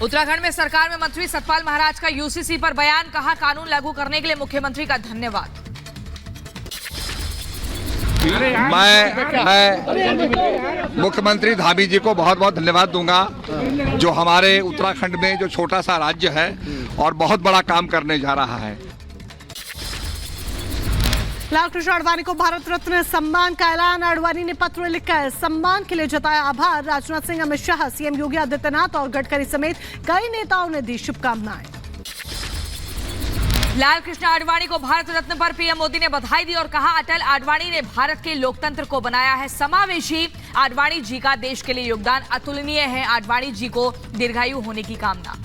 उत्तराखंड में सरकार में मंत्री सतपाल महाराज का यूसीसी पर बयान, कहा कानून लागू करने के लिए मुख्यमंत्री का धन्यवाद। मैं मुख्यमंत्री धामी जी को बहुत बहुत धन्यवाद दूंगा, जो हमारे उत्तराखंड में जो छोटा सा राज्य है और बहुत बड़ा काम करने जा रहा है। लाल कृष्ण आडवाणी को भारत रत्न सम्मान का ऐलान, आडवाणी ने पत्र लिखकर सम्मान के लिए जताया आभार। राजनाथ सिंह, अमित शाह, सीएम योगी आदित्यनाथ और गडकरी समेत कई नेताओं ने दी शुभकामनाएं। लाल कृष्ण आडवाणी को भारत रत्न पर पीएम मोदी ने बधाई दी और कहा अटल आडवाणी ने भारत के लोकतंत्र को बनाया है समावेशी। आडवाणी जी का देश के लिए योगदान अतुलनीय है। आडवाणी जी को दीर्घायु होने की कामना।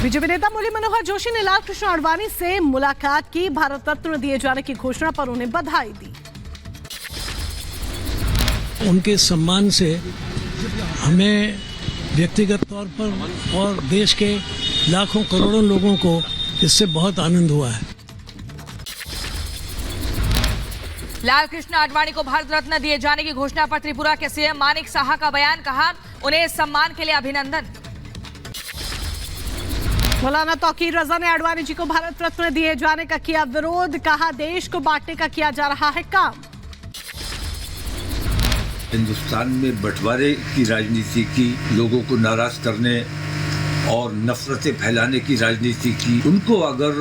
बीजेपी नेता मुरली मनोहर जोशी ने लाल कृष्ण आडवाणी से मुलाकात की, भारत रत्न दिए जाने की घोषणा पर उन्हें बधाई दी। उनके सम्मान से हमें व्यक्तिगत तौर पर और देश के लाखों करोड़ों लोगों को इससे बहुत आनंद हुआ है। लाल कृष्ण आडवाणी को भारत रत्न दिए जाने की घोषणा पर त्रिपुरा के सीएम मानिक साहा का बयान, कहा उन्हें इस सम्मान के लिए अभिनंदन। मौलाना तौकीर रजा ने आडवाणी जी को भारत रत्न दिए जाने का किया विरोध, कहा देश को बांटने का किया जा रहा है काम। हिंदुस्तान में बंटवारे की राजनीति की, लोगों को नाराज करने और नफरतें फैलाने की राजनीति की, उनको अगर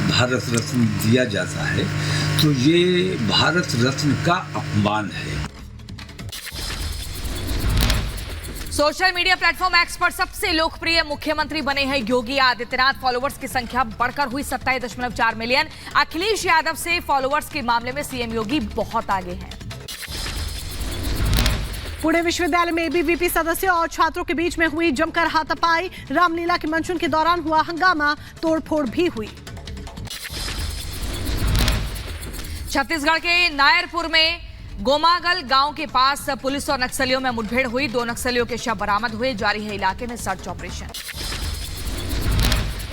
भारत रत्न दिया जाता है तो ये भारत रत्न का अपमान है। सोशल मीडिया प्लेटफॉर्म एक्स पर सबसे लोकप्रिय मुख्यमंत्री बने हैं योगी आदित्यनाथ। फॉलोवर्स की संख्या बढ़कर हुई 27.4 मिलियन। अखिलेश यादव से फॉलोवर्स के मामले में सीएम योगी बहुत आगे हैं। पुणे विश्वविद्यालय में एबीवीपी सदस्यों और छात्रों के बीच में हुई जमकर हाथापाई। रामलीला के मंचन के दौरान हुआ हंगामा, तोड़फोड़ भी हुई। छत्तीसगढ़ के नायरपुर में गोमागल गांव के पास पुलिस और नक्सलियों में मुठभेड़ हुई। 2 नक्सलियों के शव बरामद हुए। जारी है इलाके में सर्च ऑपरेशन।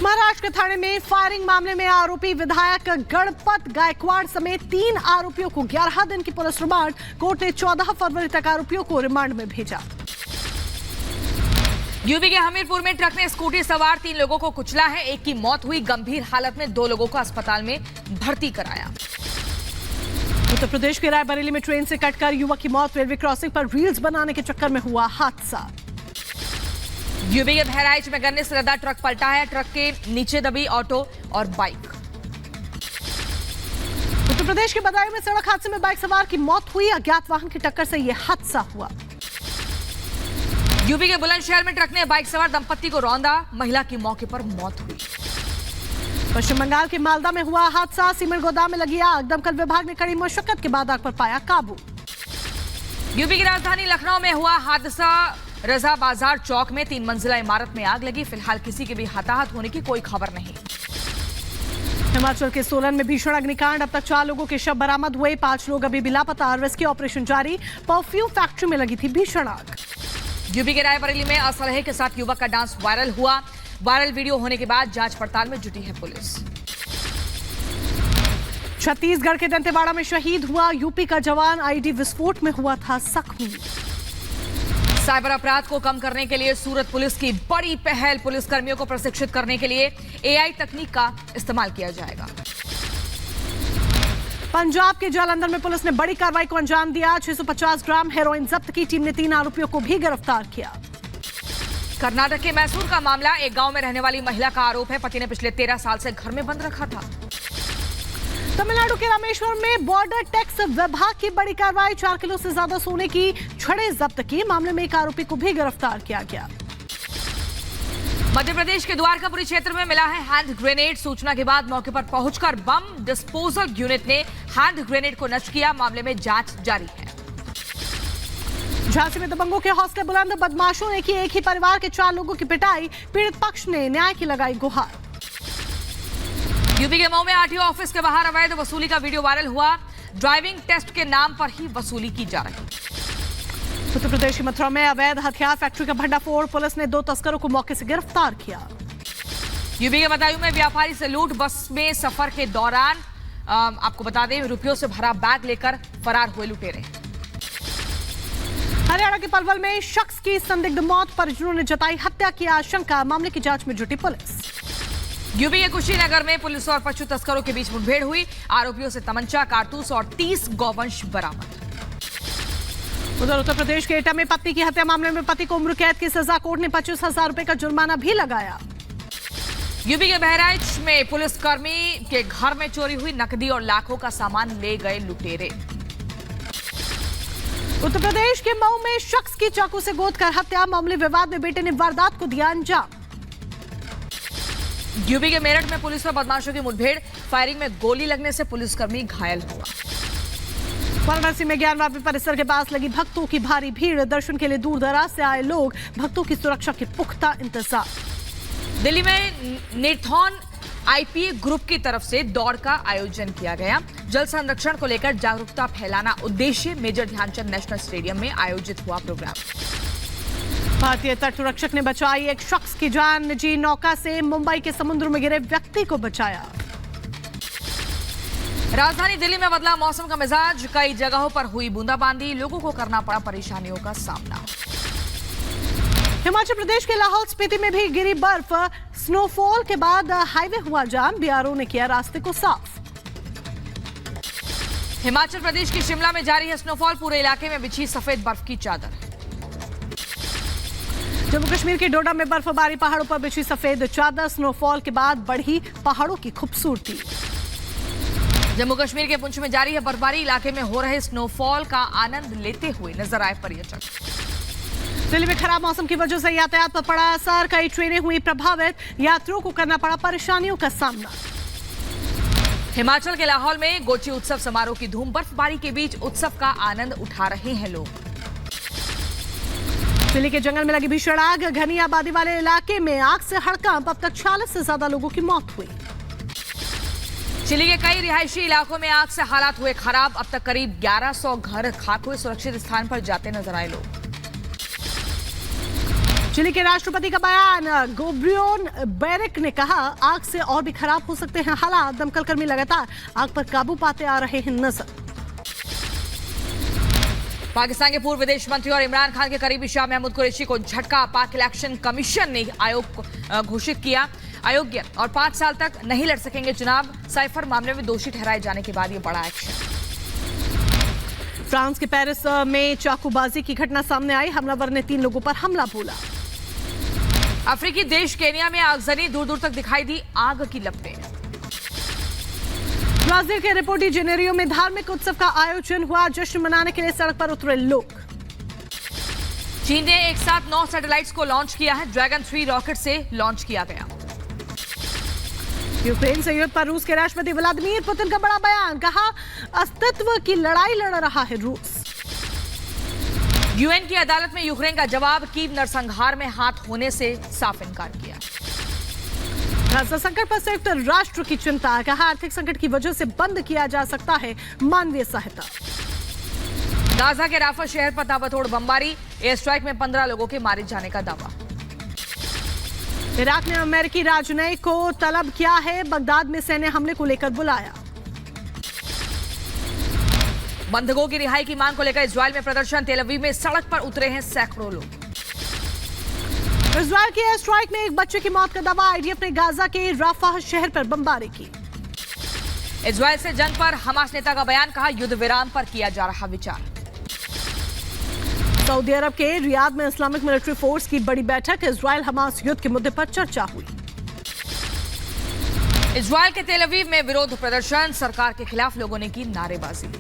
महाराष्ट्र के थाने में फायरिंग मामले में आरोपी विधायक गणपत गायकवाड़ समेत 3 आरोपियों को 11 दिन की पुलिस रिमांड। कोर्ट ने 14 फरवरी तक आरोपियों को रिमांड में भेजा। यूपी के हमीरपुर में ट्रक ने स्कूटी सवार 3 लोगों को कुचला है। एक की मौत हुई, गंभीर हालत में 2 लोगों को अस्पताल में भर्ती कराया। उत्तर प्रदेश के रायबरेली में ट्रेन से कटकर युवक की मौत। रेलवे क्रॉसिंग पर रील्स बनाने के चक्कर में हुआ हादसा। यूपी के बहराइच में गन्ने से लदा ट्रक पलटा है। ट्रक के नीचे दबी ऑटो और बाइक। उत्तर प्रदेश के बदायूं में सड़क हादसे में बाइक सवार की मौत हुई। अज्ञात वाहन की टक्कर से यह हादसा हुआ। यूपी के बुलंदशहर में ट्रक ने बाइक सवार दंपत्ति को रौंदा। महिला की मौके पर मौत हुई। पश्चिम बंगाल के मालदा में हुआ हादसा। सीमेंट गोदाम में लगी आग। दमकल विभाग ने कड़ी मशक्कत के बाद आग पर पाया काबू। यूपी की राजधानी लखनऊ में हुआ हादसा। रजा बाजार चौक में 3 मंजिला इमारत में आग लगी। फिलहाल किसी के भी हताहत होने की कोई खबर नहीं। हिमाचल के सोलन में भीषण अग्निकांड। अब तक 4 लोगों के शव बरामद हुए। 5 लोग अभी भी लापता। रेस्क्यू ऑपरेशन जारी। परफ्यूम फैक्ट्री में लगी थी भीषण आग। यूपी के रायबरेली में असलहे के साथ युवक का डांस वायरल हुआ। वायरल वीडियो होने के बाद जांच पड़ताल में जुटी है पुलिस। छत्तीसगढ़ के दंतेवाड़ा में शहीद हुआ यूपी का जवान। आईडी विस्फोट में हुआ था जख्मी। साइबर अपराध को कम करने के लिए सूरत पुलिस की बड़ी पहल। पुलिसकर्मियों को प्रशिक्षित करने के लिए एआई तकनीक का इस्तेमाल किया जाएगा। पंजाब के जालंधर में पुलिस ने बड़ी कार्रवाई को अंजाम दिया। 650 ग्राम हेरोइन जब्त की। टीम ने 3 आरोपियों को भी गिरफ्तार किया। कर्नाटक के मैसूर का मामला। एक गांव में रहने वाली महिला का आरोप है पति ने पिछले 13 साल से घर में बंद रखा था। तमिलनाडु के रामेश्वरम में बॉर्डर टैक्स विभाग की बड़ी कार्रवाई। 4 किलो से ज्यादा सोने की छड़ें जब्त की। मामले में एक आरोपी को भी गिरफ्तार किया गया। मध्य प्रदेश के द्वारकापुरी क्षेत्र में मिला है हैंड ग्रेनेड। सूचना के बाद मौके पर पहुंचकर बम डिस्पोजल यूनिट ने हैंड ग्रेनेड को नष्ट किया। मामले में जांच जारी है। झांसी में दबंगों के हौसले बुलंद। बदमाशों ने की एक ही परिवार के 4 लोगों की पिटाई। पीड़ित पक्ष ने न्याय की लगाई गुहार। यूपी के मऊ में आरटीओ ऑफिस के बाहर अवैध वसूली का वीडियो वायरल हुआ। ड्राइविंग टेस्ट के नाम पर ही वसूली की जा रही। उत्तर प्रदेश की मथुरा में अवैध हथियार फैक्ट्री का भंडाफोड़। पुलिस ने 2 तस्करों को मौके से गिरफ्तार किया। यूपी के बदायूं में व्यापारी से लूट। बस में सफर के दौरान आपको बता दें रुपयों से भरा बैग लेकर फरार हुए लुटेरे। हरियाणा के पलवल में शख्स की संदिग्ध मौत, परिजनों ने जताई हत्या की आशंका, मामले की जांच में जुटी पुलिस। यूपी के कुशीनगर में पुलिस और पशु तस्करों के बीच मुठभेड़ हुई, आरोपियों से तमंचा, कारतूस और 30 गौवंश बरामद। उधर उत्तर प्रदेश के एटा में पत्नी की हत्या मामले में पति को उम्र कैद की सजा, कोर्ट ने 25,000 रुपए का जुर्माना भी लगाया। यूपी के बहराइच में पुलिसकर्मी के घर में चोरी हुई, नकदी और लाखों का सामान ले गए लुटेरे। उत्तर प्रदेश के मऊ में शख्स की चाकू से गोद कर हत्या, मामले विवाद में बेटे ने वारदात को दिया अंजाम। यूपी के मेरठ में पुलिस और बदमाशों की मुठभेड़, फायरिंग में गोली लगने से पुलिसकर्मी घायल हुआ। वाराणसी में ज्ञानवापी परिसर के पास लगी भक्तों की भारी भीड़, दर्शन के लिए दूर दराज से आए लोग, भक्तों की सुरक्षा के पुख्ता इंतजाम। दिल्ली में निर्थॉन आईपीए ग्रुप की तरफ से दौड़ का आयोजन किया गया। जल संरक्षण को लेकर जागरूकता फैलाना उद्देश्य, मेजर ध्यानचंद नेशनल स्टेडियम में आयोजित हुआ प्रोग्राम। भारतीय तटरक्षक ने बचाई एक शख्स की जान, निजी नौका से मुंबई के समुद्र में गिरे व्यक्ति को बचाया। राजधानी दिल्ली में बदला मौसम का मिजाज, कई जगहों पर हुई बूंदाबांदी, लोगों को करना पड़ा परेशानियों का सामना। हिमाचल प्रदेश के लाहौल स्पीति में भी गिरी बर्फ, स्नोफॉल के बाद हाईवे हुआ जाम, बीआरओ ने किया रास्ते को साफ। हिमाचल प्रदेश के शिमला में जारी है स्नोफॉल, पूरे इलाके में बिछी सफेद बर्फ की चादर। जम्मू कश्मीर के डोडा में बर्फबारी, पहाड़ों पर बिछी सफेद चादर, स्नोफॉल के बाद बढ़ी पहाड़ों की खूबसूरती। जम्मू कश्मीर के पुंछ में जारी है बर्फबारी, इलाके में हो रहे स्नोफॉल का आनंद लेते हुए नजर आए पर्यटक। दिल्ली में खराब मौसम की वजह से यातायात पर पड़ा असर, कई ट्रेनें हुई प्रभावित, यात्रियों को करना पड़ा परेशानियों का सामना। हिमाचल के लाहौल में गोची उत्सव समारोह की धूम, बर्फबारी के बीच उत्सव का आनंद उठा रहे हैं लोग। दिल्ली के जंगल में लगी भीषण आग, घनी आबादी वाले इलाके में आग से हड़कंप, अब तक 40 से ज्यादा लोगों की मौत हुई। चिली के कई रिहायशी इलाकों में आग से हालात हुए खराब, अब तक करीब 1100 घर खाक हुए, सुरक्षित स्थान पर जाते नजर आए लोग। चिली के राष्ट्रपति का बयान, गोब्रियोन बेरिक ने कहा आग से और भी खराब हो सकते हैं हालात, दमकल कर्मी लगातार आग पर काबू पाते आ रहे हैं नजर। पाकिस्तान के पूर्व विदेश मंत्री और इमरान खान के करीबी शाह महमूद कुरैशी को झटका, पाक इलेक्शन कमीशन ने आयोग घोषित किया अयोग्य और 5 साल तक नहीं लड़ सकेंगे चुनाव, साइफर मामले में दोषी ठहराए जाने के बाद ये बड़ा एक्शन। फ्रांस के पेरिस में चाकूबाजी की घटना सामने आई, हमलावर ने 3 लोगों पर हमला बोला। अफ्रीकी देश केन्या में आगजनी, दूर दूर तक दिखाई दी आग की लपटें। ब्राजील के रियो डी जेनेरियो में धार्मिक उत्सव का आयोजन हुआ, जश्न मनाने के लिए सड़क पर उतरे लोग। चीन ने एक साथ 9 सैटेलाइट्स को लॉन्च किया है, ड्रैगन 3 रॉकेट से लॉन्च किया गया। यूक्रेन से युद्ध पर रूस के राष्ट्रपति व्लादिमीर पुतिन का बड़ा बयान, कहा अस्तित्व की लड़ाई लड़ रहा है रूस। यूएन की अदालत में यूक्रेन का जवाब, कीव नरसंहार में हाथ होने से साफ इनकार किया। गाजा संकट पर संयुक्त राष्ट्र की चिंता, कहा आर्थिक संकट की वजह से बंद किया जा सकता है मानवीय सहायता। गाजा के राफा शहर पर ताबड़तोड़ बमबारी, एयर स्ट्राइक में 15 लोगों के मारे जाने का दावा। इराक ने अमेरिकी राजनयिक को तलब किया है, बगदाद में सैन्य हमले को लेकर बुलाया। बंधकों की रिहाई की मांग को लेकर इजरायल में प्रदर्शन, तेल अवीव में सड़क पर उतरे हैं सैकड़ों लोग। इजरायल की एयर स्ट्राइक में एक बच्चे की मौत का दावा, आईडीएफ ने गाजा के राफा शहर पर बमबारी की। इजरायल से जंग पर हमास नेता का बयान, कहा युद्ध विराम पर किया जा रहा विचार। सऊदी अरब के रियाद में इस्लामिक मिलिट्री फोर्स की बड़ी बैठक, इजरायल हमास युद्ध के मुद्दे पर चर्चा हुई। इजरायल के तेल अवीव में विरोध प्रदर्शन, सरकार के खिलाफ लोगों ने की नारेबाजी।